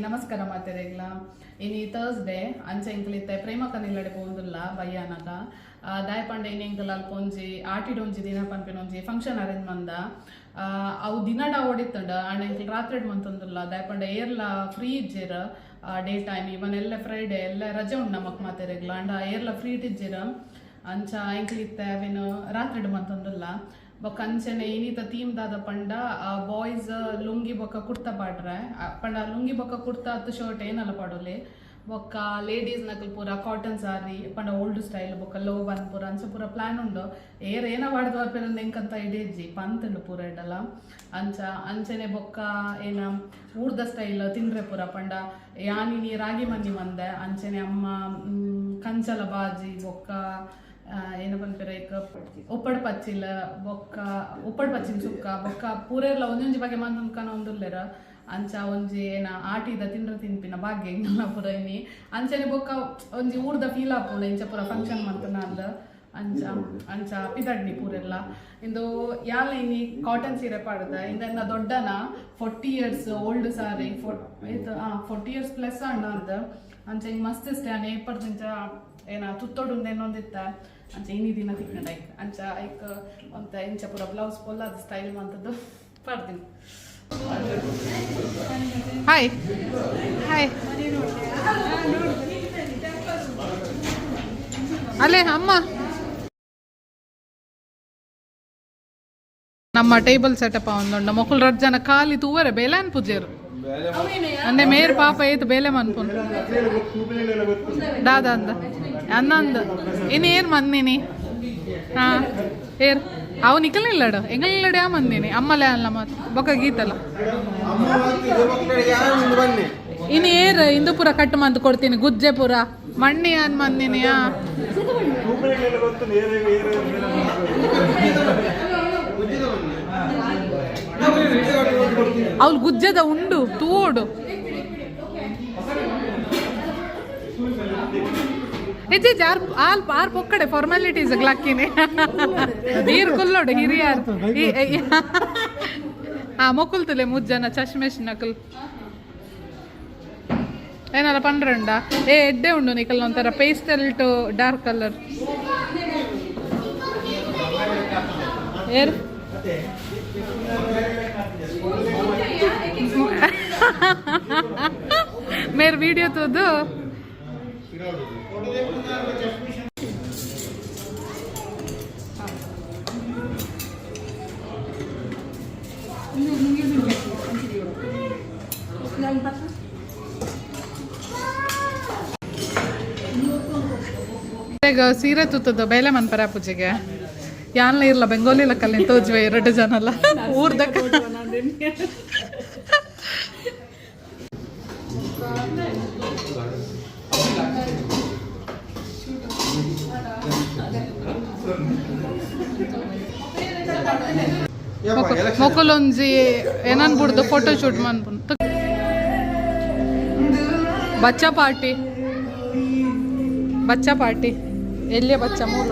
ನಮಸ್ಕಾರ ಮಾತೆರೆಗ್ಲ ಇನಿ ಥರ್ಸ್ಡೇ ಅಂಚೆ ಇಂಕ್ಲಿತ್ತೆ ಪ್ರೇಮಕ ನಿಲ್ಲಡೆ ಪೋಂದುಲ್ಲ ಬಯ್ಯಾನಗ ದಾಯಪಂಡೆ ಇನಿ ಇಂಕಲ್ ಅಲ್ಪೊಂಜಿ ಆಟಿಡೊಂಜಿ ದಿನ ಪನ್ಪಿನೊಂಜಿ ಫಂಕ್ಷನ್ ಅರೇಂಜ್ ಮಂದ ಅವು ದಿನಡ ಓಡಿತ್ತಂಡ ಆಂಡ ಇಂಕಲ್ ರಾತ್ರಿ ಮಂತೊಂದುಲ್ಲ ದಾಯಪಂಡೆ ಏರ್ಲ ಫ್ರೀ ಇಜ್ಜೇರ ಡೇ ಟೈಮ್ ಇವನ್ ಎಲ್ಲ ಫ್ರೈಡೇ ಎಲ್ಲ ರಜೆ ಉಂಡು ನಮಕ್ ಮಾತೆರೆಗ್ಲ ಅಂಡ ಏರ್ಲ ಫ್ರೀ ಇಜ್ಜೇರ ಅಂಚ ಇಂಕ್ಲಿತ್ತೆ ಅವೇನು ರಾತ್ರಿ ಮಂತೊಂದುಲ್ಲ ಬೊಕ್ಕ ಅಂಚನೆ ಇನ್ನಿತ ಥೀಮ್ ದಾದ ಪಂಡ ಬಾಯ್ಸ್ ಲುಂಗಿ ಬೊಕ್ಕ ಕುರ್ತಾ ಪಾಡ್ರೆ ಪಂಡ ಲುಂಗಿ ಬೊಕ್ಕ ಕುರ್ತಾ ಹತ್ತು ಶರ್ಟ್ ಏನಲ್ಲ ಪಾಡೋಲಿ ಬೊಕ್ಕ ಲೇಡೀಸ್ ನಕಲ್ ಪೂರ ಕಾಟನ್ ಸಾರಿ ಪಂಡ ಓಲ್ಡ್ ಸ್ಟೈಲ್ ಬೊಕ್ಕ ಲೋ ಬನ್ ಪೂರ ಅಂಚ ಪೂರ ಪ್ಲಾನ್ ಉಂಡು ಏನ ವಾಡ್ದು ಬರ್ಪಿರಂದ ಎಂಕಂತ ಇಡೇಜ್ಜಿ ಪಂತುಂಡು ಪೂರ ಇಡಲ್ಲ ಅಂಚ ಅಂಚನೆ ಬೊಕ್ಕ ಏನ ಊರ್ದ ಸ್ಟೈಲ್ ತಿಂಡ್ರೆ ಪೂರ ಪಂಡ ಯಾನಿನಿ ರಾಗಿ ಮಂದಿ ಮಂದೆ ಅಂಚನೆ ಅಮ್ಮ ಕಂಚಲ ಬಾಜಿ ಬೊಕ್ಕ ಏನು ಪನ್ಪೆರ ಈಗ ಉಪ್ಪಡ್ ಪಚ್ಚಿಲ ಬೊಕ್ಕ ಉಪ್ಪಡ್ ಪಚ್ಚಿನ ಸುಕ್ಕ ಬೊಕ್ಕ ಪೂರೆಲ್ಲ ಒಂದೊಂಜಿ ಬಗ್ಗೆ ಮಂದೊಂದ್ಕನ ಒಂದುಲ್ಲೆರ ಅಂಚ ಒಂಜಿ ಏನ ಆಟಿದ ತಿಂಡ್ರ ತಿನ್ಪಿನ ಭಾಗ್ಯ ಇಂಗಲ್ಲ ಪೂರ ಇನಿ ಅಂಚನೆ ಬೊಕ್ಕ ಒಂಜಿ ಊರ್ದ ಫೀಲ್ ಆಪುಂಡ ಇಂಚ ಪೂರ ಫಂಕ್ಷನ್ ಮಂತನ ಅಂದ ಅಂಚ ಅಂಚ ಪಿದಡ್ನಿ ಪೂರೆಲ್ಲ ಇಂದು ಯಾಲ ಇನಿ ಕಾಟನ್ ಸೀರೆ ಪಾಡ್ದ ಇಂದ ದೊಡ್ಡನ 40 years ಓಲ್ಡ್ ಸಾರಿ 40 years ಪ್ಲಸ್ ಅಣ್ಣ ಅಂದ ಅಂಚ ಹಿಂಗೆ ಮಸ್ತ್ ಇಷ್ಟ ಏಪರ್ದಿಂಚ ಏನ ತುತ್ತೋಡುಂದ ಏನೊಂದಿತ್ತ ಅಂಚ ಇನ್ನಿ ದಿನ ತಿಕ್ಕಂಡ ಐಕ್ ಅಂಚ ಐಕ್ ಒಂತ ಇಂಚ ಪೂರ ಬ್ಲೌಸ್ ಪೊಲ್ಲ ಅದು ಸ್ಟೈಲ್ ಮಂತದ್ದು ಪಾಡ್ತೀನಿ ಹಾಯ್ ಹಾಯ್ ಅಲ್ಲೇ ಅಮ್ಮ ನಮ್ಮ ಟೇಬಲ್ ಸೆಟಪ್ ಒಂದುಂಡ ಮೊಕ್ಕಲು ರಜ್ಜನ ಖಾಲಿ ತೂವರೆ ಬೇಲೆ ಅನ್ಪುಜೇರು ಅಂದೆ ಮೇರ್ ಪಾಪ ಏತ್ ಬೇಲೆ ಮನ್ಪುನ್ ದಾದ ಅಂದ ಅನ್ನಂದ ಇನ್ನು ಏರ್ ಮಂದಿನಿ ಹಾ ಏರ್ ಅವು ನಿಕಲಿಲ್ಲಡು ಎಂಗಲಿಲ್ಲಡೆ ಆ ಮಂದಿನಿ ಅಮ್ಮಲೇ ಅಲ್ಲ ಮತ್ ಬೊಕ್ಕ ಗೀತಲ್ಲ ಇನ್ನು ಏರ್ ಇಂದು ಪುರ ಕಟ್ಟು ಮಂತ್ ಕೊಡ್ತೀನಿ ಗುಜ್ಜೆ ಪುರ ಮಣ್ಣಿ ಅನ್ ಮಂದಿನಿ ಅವ್ಳು ಗುಜ್ಜದ ಉಂಡು ತೂಡು ಹೆಜ್ಜೆ ಆರ್ ಪೊಕ್ಕಡೆ ಫಾರ್ಮಾಲಿಟೀಸ್ ಗ್ಲಾಕಿನಿ ನೀರು ಕುಲ್ಲೋಡು ಹಿರಿಯಾರ್ ಮೊಕ್ಕುಲ್ತಲೆ ಮುಜ್ಜನ ಚಶ್ಮೇಶ್ ನಕಲ್ ಏನಾರ ಪಂಡ್ರಂಡ ಎಡ್ಡೆ ಉಂಡು ನಿಕಲ್ ಒಂಥರ ಪೇಸ್ಟಲ್ ಟು ಡಾರ್ಕ್ ಕಲರ್ ಏರ್ ಮೇರ್ ವಿಡಿಯೋ ತೋದು ಈಗ ಸೀರೆ ತುತ್ತದ ಬೇಲೆ ಮನ್ಪರ ಪೂಜೆಗೆ ಯಾನ್ಲ ಇರ್ಲ ಬೆಂಗೋಲಿ ಲಕ್ಕಲ್ಲಿ ತೋಜ್ವೆ 2 ಜನ ಅಲ್ಲ ಊರ್ದ ಮೊಕ್ಕಲೊಂಜಿ ಏನನ್ ಬಿಡ್ದು ಫೋಟೋ ಶೂಟ್ ಮನ್ಪುನ್ ಬಚ್ಚಾ ಪಾರ್ಟಿ ಎಲ್ಲಿಯ ಬಚ್ಚ ಮೂಲ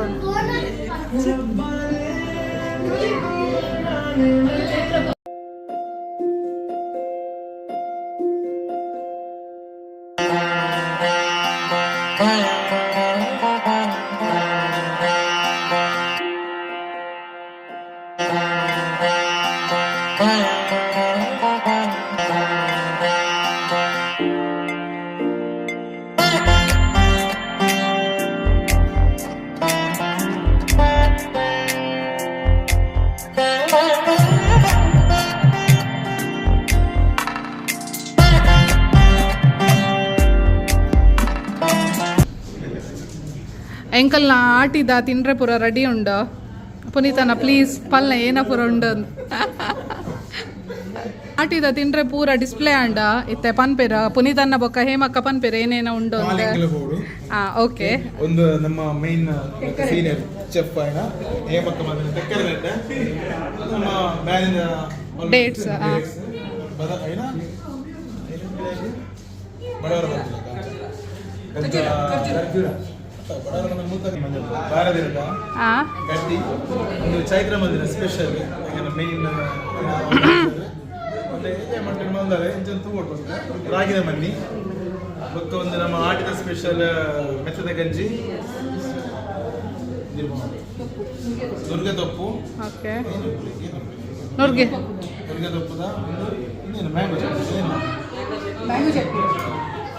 ಎಂಕಲ್ನ ಆಟಿದ ತಿಂಡ್ರೆ ಪೂರ ರೆಡಿ ಉಂಡು ಪುನೀತನ ಪ್ಲೀಸ್ ಪಲ್ನ ಏನ ಪೂರ ಉಂಡು ಆಟಿದ ತಿಂಡ್ರೆ ಪೂರ ಡಿಸ್ಪ್ಲೇ ಆಂಡ ಇತ್ತೆ ಪನ್ಪೆರ ಪುನೀತನ್ನ ಬೊಕ್ಕ ಹೇಮಕ್ಕ ಪನ್ಪೆರ ಏನೇನ ಉಂಡು ಓಕೆ ಒಂದು ನಮ್ಮ ಮೈನ್ ಸೀನಿಯರ್ ಚೆಫ್ ಆಯ್ನ ಹೇಮಕ್ಕ ಮಾತ್ರ ತೆಕ್ಕರನೆಟ್ಟ ನಮ್ಮ ಬ್ಯಾರಿನ ಡೇಟ್ಸ್ ಬದ ಆಯ್ನ ಬಡವರ ಬರ್ತಿಲ್ಲ ಭಾರದಿರಕ ಗಟ್ಟಿ ಒಂದು ಚೈತ್ರ ಮಂದಿರ ಸ್ಪೆಷಲ್ ಮೇನ್ ಮಂಡೆ ಮಂದರೆ ಇಂಚಂತೂ ಕೊಟ್ಟು ರಾಗಿದ ಮನ್ನಿ ಬೊಕ್ಕ ಒಂದು ನಮ್ಮ ಆಟಿದ ಸ್ಪೆಷಲ್ ಮೆತ್ತದ ಗಂಜಿ ನುರ್ಗೆ ತೊಪ್ಪು ಓಕೆ ನುರ್ಗೆ ತೊಪ್ಪದ ಇನ್ನೇನು mango chutney mango chutney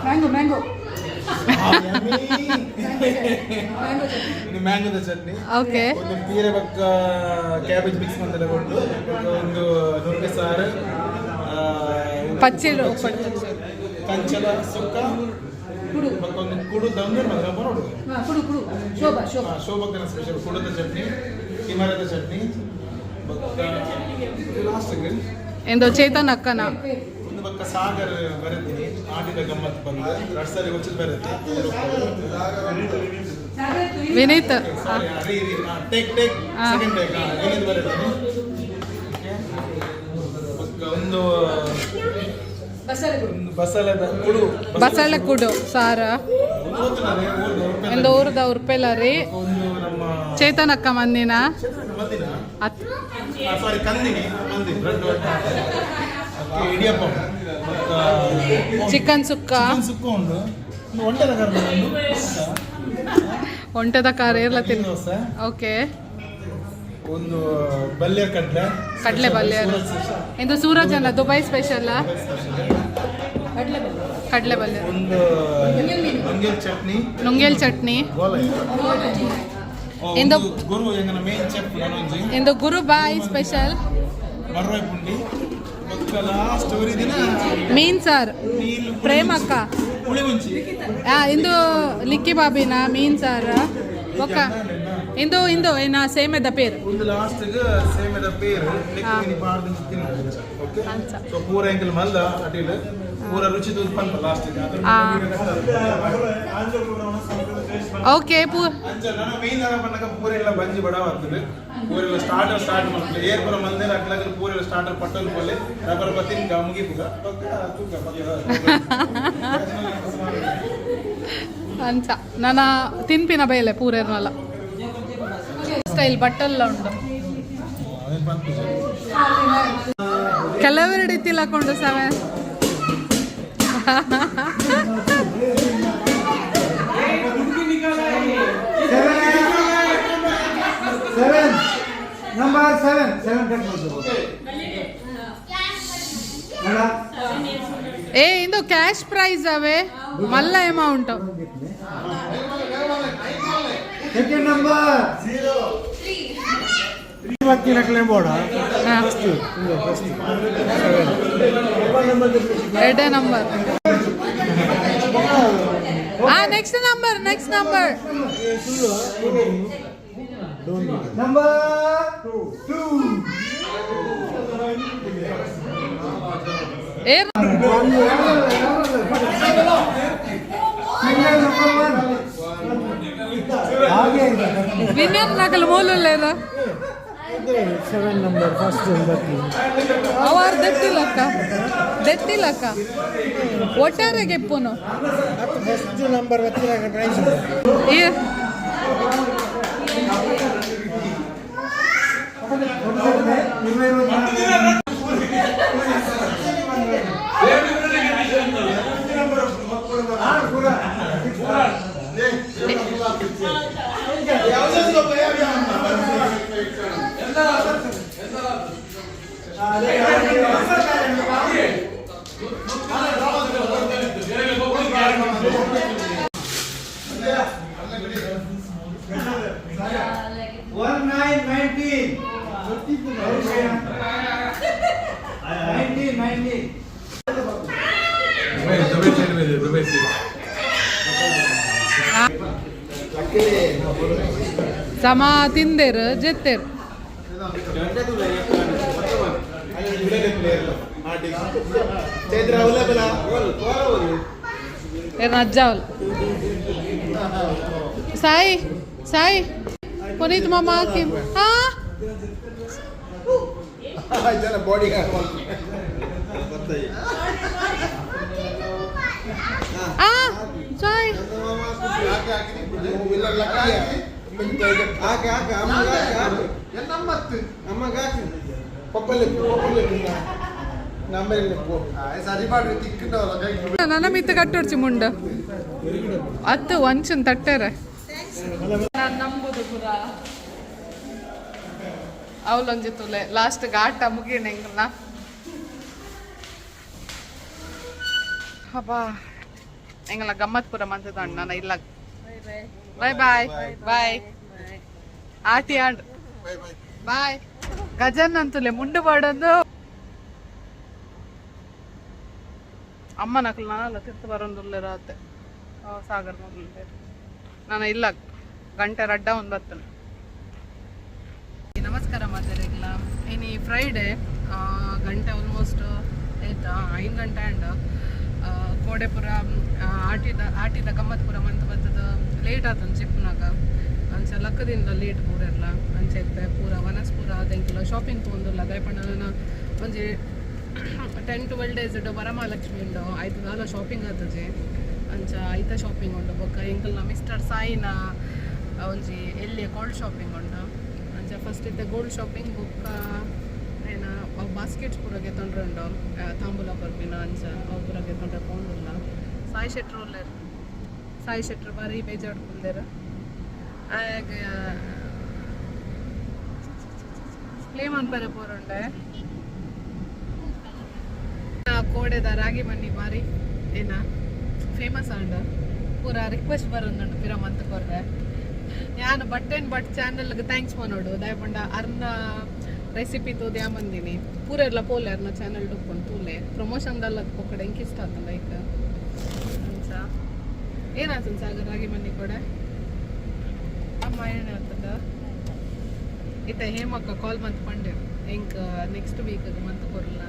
mango mango ಇದು ಮ್ಯಾಂಗೋದ ಚಟ್ನಿ ಓಕೆ ಒಂದು ಪೀರೆ ಬಕ್ಕ ಕ್ಯಾಬೇಜ್ ಮಿಕ್ಸ್ ಮಾಡ್ತಾರೆ ಕೊಟ್ಟು ಒಂದು ನುಗ್ಗೆ ಸಾರು ಪಚ್ಚಿಡು ಕಂಚಲ ಸುಕ್ಕ ಕುಡು ಒಂದು ಕುಡು ದಮ್ಮೆ ಮಾತ್ರ ನೋಡು ಕುಡು ಕುಡು ಶೋಭಾ ಶೋಭಾ ಶೋಭಕ್ಕನ ಸ್ಪೆಷಲ್ ಕುಡದ ಚಟ್ನಿ ಕಿಮರದ ಚಟ್ನಿ ಲಾಸ್ಟ್ಗೆ ಎಂದು ಚೇತನ್ ಅಕ್ಕನ ಒಂದು ಪಕ್ಕ ಸಾಗರ್ ಬರುತ್ತೆ ಆಟಿದ ಗಮ್ಮತ್ ಬಂದು ರಡ್ಸರಿ ಗೊತ್ತಿದ್ದು ಬರುತ್ತೆ Vineeth take second take Vineeth ಬರುತ್ತೆ ಒಂದು ಬಸಳೆ ಕುಡು ಸಾರ ಎಂದು ಊರದ ಉರ್ಪೆಲ್ಲ ರೀ ಒಂದು ನಮ್ಮ ಚೇತನ್ ಅಕ್ಕ ಮಂದಿನ ಸಾರಿ ಕಂದಿನಿ ಮಂದಿನ ಇಡಿಯಪ್ಪ ಚಿಕನ್ ಸುಕ್ಕ ಸುಕ್ಕ ಉಂಡು ಒಂಟೆದ ಕರ್ಮ ಒಂಟೆದ ಕಾರ್ ಎಲ್ಲ ತಿನ್ ದೋಸೆ ಓಕೆ ಒಂದು ಬಲ್ಯ ಕಡ್ಲೆ ಬಲ್ಯ ಎಂದು ಸೂರಜ್ ಅಲ್ಲ ದುಬೈ ಸ್ಪೆಷಲ್ ಕಡ್ಲೆ ಬಲ್ಯ ಒಂದು ನುಂಗೇಲ್ ಚಟ್ನಿ ಇಂದು ಗುರು ಎಂಗನ ಮೇನ್ ಚೆಫ್ ನನೊಂಜಿ ಇಂದು ಗುರು ಬಾಯ್ ಸ್ಪೆಷಲ್ ಮರ್ರಾಯ್ ಪುಂಡಿ ಲಾಸ್ಟ್ ದಿನ ಮೀನ್ ಸಾರ್ ಪ್ರೇಮಕ್ಕ ಹುಳಿ ಮುಂಚಿ ಇಂದು ಲಿಕ್ಕಿ ಬಾಬಿನ ಮೀನ್ ಸಾರ್ ಒಕ್ಕ ಇಂದು ಇಂದು ಏನ ಸೇಮೆದ ಪೇರು ಒಂದು ಲಾಸ್ಟ್ಗೆ ಸೇಮೆದ ಪೇರು ಲೆಕ್ಕಿ ಪಾಡ್ದು ತಿನ್ನೋದು ಓಕೆ ಸೊ ಪೂರ ಎಂಕಲ್ ಮಲ್ದ ಅಟಿಲ್ ಪೂರ ರುಚಿ ತೂದು ಪಲ್ಪ ಲಾಸ್ಟ್ಗೆ ಓಕೆ ನಾನು ಮೀನ್ ಪನ್ನಕ ಪೂರ ಎಲ್ಲ ಬಂಜಿ ಬಡ ಬರ್ತದೆ ಪೂರ ಎಲ್ಲ ಸ್ಟಾರ್ಟ್ ಮಾಡ್ತಾರೆ ಏರ್ ಪೂರ ಮಂದಿರ ಅಕ್ಲಾಗ ಪೂರ ಎಲ್ಲ ಸ್ಟಾರ್ಟರ್ ಪಟ್ಟಲ್ ಪೊಲೆ ರಬ್ಬರ್ ಬತ್ತಿನ ಮುಗಿ ಪುಗ ಅಂಚ ನನ್ನ ತಿನ್ಪಿನ ಬೇಲೆ ಪೂರೇರ್ನಲ್ಲ ಸ್ಟೈಲ್ ಬಟ್ಟೆಲ್ಲ ಉಂಟು ಕೆಲವೆರಡು ಇತ್ತಿಲ್ಲಕೊಂಡು ಸೆವೆನ್ ನಂಬರ್ 7 ಏ ಇಂದು ಕ್ಯಾಶ್ ಪ್ರೈಸ್ ಅವೇ ಮಲ್ಲ amount second number 3 claim board ಎರಡೇ ನಂಬರ್ ನೆಕ್ಸ್ಟ್ ನಂಬರ್ ನಂಬರ್ 2 ಏರ್ ವಿನ್ಯರ್ ನಕಲು ಮೂಲಲ್ಲ 7 ನಂಬರ್ ಫಸ್ಟ್ ಅವರು ದೆತ್ತಿಲಕ್ಕ ಒಟ್ಟಾರೆ ಗೆಪ್ಪುನು ಫಸ್ಟ್ ನಂಬರ್ ಗೊತ್ತಿಲ್ಲ ಪ್ರೈಸ್ ಸಮ ತಿಂದೇರು ಜೆತ್ತೇರು ನಜ್ಜಾವಲ್ ಸಾಯಿ ಪುನೀತ್ ಮಾಮ ಹಾಕಿಮ್ ಬಾಡಿ ಸಾಯಿ ನಂಬರ್ ಇಲ್ಲ ನನ್ನ ಮಿತ್ತ ಕಟ್ಟೊಡ್ಚಿ ಮುಂಡ ಅತ್ತು ಒಂಚನ್ ತಟ್ಟೆರೆ ನಾನು ನಂಬುದು ಪುರ ಅವಳೊಂಜಿ ತುಲೆ ಲಾಸ್ಟ್ ಆಟ ಮುಗಿಯಣ ಹೆಂಗಲ್ಲ ಹಬ್ಬ ಹೆಂಗಲ್ಲ ಗಮ್ಮತ್ ಪುರ ಮಂತದ ಅಣ್ಣ ಇಲ್ಲ ಬಾಯ್ ಬಾಯ್ ಬಾಯ್ ಆಟಿ ಆಡ್ ಬಾಯ್ ಗಜನ್ ಅಂತಲೇ ಮುಂಡು ಬಾಡೋದು ಅಮ್ಮ ನಕಲು ನಾನಲ್ಲ ತಿರ್ತು ಬರೋದಿಲ್ಲ ರಾತೆ ಸಾಗರ್ ಮಗಲು ನಾನು ಇಲ್ಲ ಗಂಟೆ ರಡ್ಡ ಒಂದು ಬರ್ತೇನೆ ನಮಸ್ಕಾರ ಮಾತಾಡಿಲ್ಲ ಇನ್ನು ಫ್ರೈಡೇ ಗಂಟೆ ಆಲ್ಮೋಸ್ಟ್ ಆಯ್ತಾ 5 ಗಂಟೆ ಆ್ಯಂಡ್ ಕೋಡೆಪುರ ಆಟಿದ ಗಮ್ಮತ್ಪುರ ಮಂತ್ ಬರ್ತದ ಲೇಟ್ ಆತನ ಚಿಪ್ಪನಾಗ ಅಂಚ ಲಕ್ಕದಿಂದ ಲೇಟ್ ಪೂರೆಲ್ಲ ಅಂಚೆ ಪೂರ ವನಸ್ಪುರ ಅದಂಕಿಲ್ಲ ಶಾಪಿಂಗ್ ತೊಗೊಂಡಿಲ್ಲ ದಯಪಣ್ಣ ನಾನು ಒಂಜಿ 10-12 ಡೇಸ್ ವರಮಹಾಲಕ್ಷ್ಮಿ ಉಂಡು ಆಯ್ತು ನಾಲ ಶಾಪಿಂಗ್ ಆತಜಿ ಅಂಚ ಐತ ಶಾಪಿಂಗ್ ಉಂಡು ಬೊಕ್ಕ ಎಂಕಲ್ನ ಮಿಸ್ಟರ್ ಸಾಯಿನ ಒಂಜಿ ಎಲ್ಲಿಯ ಗೋಲ್ಡ್ ಶಾಪಿಂಗ್ ಉಂಡು ಅಂಚ ಫಸ್ಟ್ ಇದ್ದ ಗೋಲ್ಡ್ ಶಾಪಿಂಗ್ ಬೊಕ್ಕ ಏನ ಬಾಸ್ಕೆಟ್ಸ್ ಪೂರಗೆ ತೊಂದ್ರೆ ಉಂಡು ತಾಂಬೂಲ ಬರ್ಪಿನ ಅಂಚ ಅವು ಪೂರಗೆ ತೊಂದ್ರೆ ಪೋಂದಿಲ್ಲ ಸಾಯಿ ಶೆಟ್ರು ಒಳ್ಳೆರು ಸಾಯಿ ಶೆಟ್ರು ಬಾರಿ ಬೇಜಾಡ್ಕೊಂಡೇರು ಹಾಗೆ ಕ್ಲೇಮನ್ ಪರೆ ಪೋರುಂಡೆ ಕೋಡೆದ ರಾಗಿ ಮಣ್ಣಿ ಬಾರಿ ಏನ ಫೇಮಸ್ ಆಂಡ ಪೂರ ರಿಕ್ವೆಸ್ಟ್ ಬರೋದು ಪಿರ ಮಂತ್ ಕೊರ್ರೆ ನಾನು ಬಟ್ ಚಾನಲ್ಗೆ ಥ್ಯಾಂಕ್ಸ್ ಮಾಡೋಡು ದಯಪಂಡ ಅರ್ನ ರೆಸಿಪಿ ತೋದು ಯಾ ಬಂದಿನಿ ಪೂರ ಎಲ್ಲ ಪೋಲೆ ಅರ್ನ ಚಾನಲ್ ಡುಕ್ಕೊಂಡು ತೂಲೆ ಪ್ರಮೋಷನ್ದಲ್ಲ ಕೊಕ್ಕಡೆ ಹೆಂಗೆ ಇಷ್ಟ ಆತ ಲೈಕ್ ಅಂಚ ಏನಾಯ್ತು ಸಾಗರ್ ರಾಗಿ ಮಣ್ಣಿ ಕೊಡೆ ಅಮ್ಮ ಏನಾಗ್ತದ ಇತ್ತ ಹೇಮಕ್ಕ ಕಾಲ್ ಮಂತ್ ಪಂಡೆ ಹೆಂಗೆ ನೆಕ್ಸ್ಟ್ ವೀಕ್ಗೆ ಮಂತ್ ಕೊರಲ್ಲ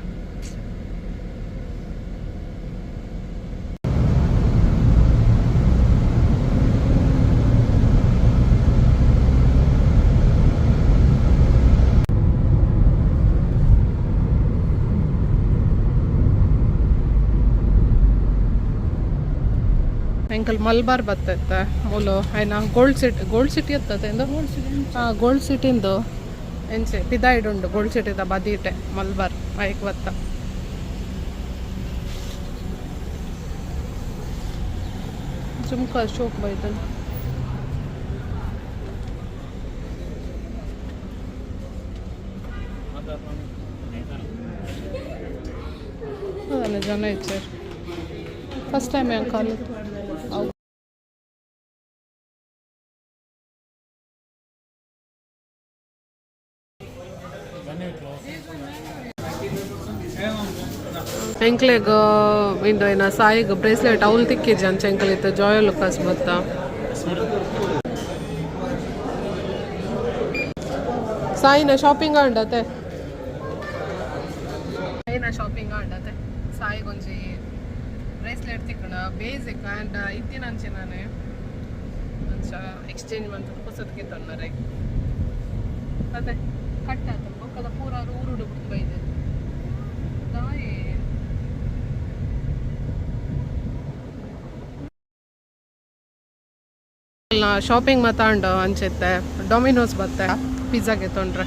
ಎಂಕಲ್ ಮಲ್ಬಾರ್ ಬರ್ತೈತೆ ಮೂಲು ಆಯ್ನ ಗೋಲ್ಡ್ ಸಿಟಿ ಇರ್ತದೆ ಎಂದು ಗೋಲ್ಡ್ ಸಿಟಿಂದು ಎಂಚೆ ಪಿದಾಯ್ಡ್ ಉಂಡು ಗೋಲ್ಡ್ ಸಿಟಿದ ಬದೀಟೆ ಮಲ್ಬಾರ್ ಐಕ್ ಬತ್ತ ಜುಮ್ಕಾ ಶೋಕ್ ಬೈತಲ್ ಅದನ್ನ ಜನ ಇಚ್ಚಾರ ಫಸ್ಟ್ ಟೈಮ್ ಹೆಂಗೆ ಕಾಲು ಎಂಕ್ಲೆಗ್ ಇಂದು ಏನ ಸಾಯಿಗೆ ಬ್ರೇಸ್ಲೆಟ್ ಅವಳು ತಿಕ್ಕಿಜಿ ಅಂಚ ಎಂಕಲ್ ಇತ್ತು ಜಾಯ್ ಲುಕಾಸ್ ಬತ್ತ ಸಾಯಿನ ಶಾಪಿಂಗ್ ಆಂಡತೆ ಸಾಯಿನ ಶಾಪಿಂಗ್ ಆಂಡತೆ ಸಾಯಿಗೊಂಜಿ ಬ್ರೇಸ್ಲೆಟ್ ತಿಕ್ಕಣ ಬೇಸಿಕ್ ಆ್ಯಂಡ್ ಇತ್ತಿನ ಅಂಚೆ ನಾನೇ ಅಂಚ ಎಕ್ಸ್ಚೇಂಜ್ ಮಾಡ್ತಾರೆ ಹೊಸದಕ್ಕೆ ತಂದರೆ ಅದೇ ಕಟ್ ಆತ ಬೊಕ್ಕದ ಪೂರ ಊರುಡು ತುಂಬ ಇದೆ ತಾಯಿ ಶಾಪಿಂಗ್ ಮಾತಾಂಡು ಅಂಚೆತ್ತೆ ಡೊಮಿನೋಸ್ ಬತ್ತೆ ಪಿಜ್ಜಾಗೆ ತೊಂಡ್ರೆ